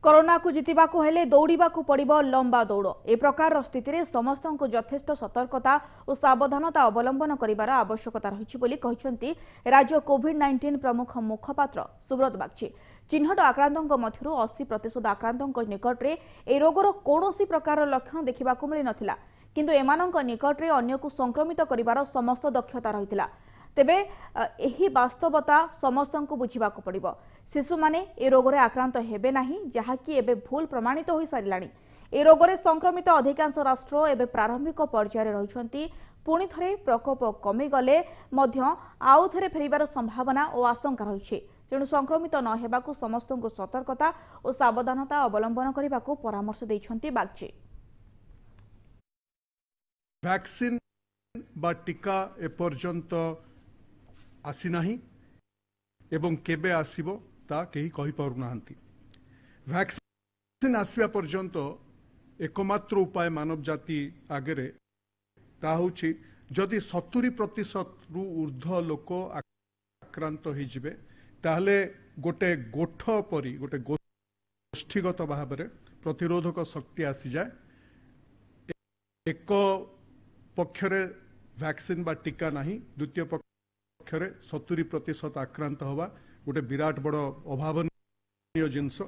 Corona को जितिबाकू हेले दौड़ाकू पड़िबो लंबा दौड़ ए प्रकार स्थिति रे समस्त को यथेष्ट सतर्कता और सावधानता अवलंबन करिवार आवश्यकता रही बोली कहिसेंती राज्य कोविड-19 प्रमुख मुखपात्र सुब्रत बागची। चिन्हट आक्रांतों मध्यरु 80% आक्रांतों निकट में ए रोगर कौनसी प्रकार लक्षण देखा मिल नथिला, किंतु एमानंक निकट में अन्य को संक्रमित करिवार समस्त दक्षता रहितिला। तेबे एही वास्तवता समस्त को बुझा पड़ो। शिशु माने ए रोगरे आक्रांत हेबे नाही, जहाँकि एबे भूल प्रमाणित हो सारिलानी। ए रोगरे संक्रमित अधिकांश राष्ट्र एबे प्रारंभिक पर्यायर रहिछंती। पुणी थरे प्रकोप कमी गले मध्य आउ थरे फेरिबार संभावना और आशंका रही। तेणु संक्रमित न हेबाकू समस्त को सतर्कता और सावधानता अवलंबन करने परामर्श देइछंती बागची। वैक्सीन बा टीका एपर्यंत आसी नाही एवं केबे आसीबो ता केही कहि पारु नाहंती। वैक्सीन आसीबा पर्यंत एकमात्र उपाय मानव जाति आगरे ता होछि जदि 70% रु ऊर्ध्व लोक आक्रांत हो जिवे ताहले गोटे गोठ परी गोटे गोष्ठीगत भाव में प्रतिरोधक शक्ति आसी जाए। एक पक्षरे वैक्सीन बा टीका नाही, द्वितीय पक्षरे 70% आक्रांत हवा गोटे विराट बड़ अभावनीय जिनस।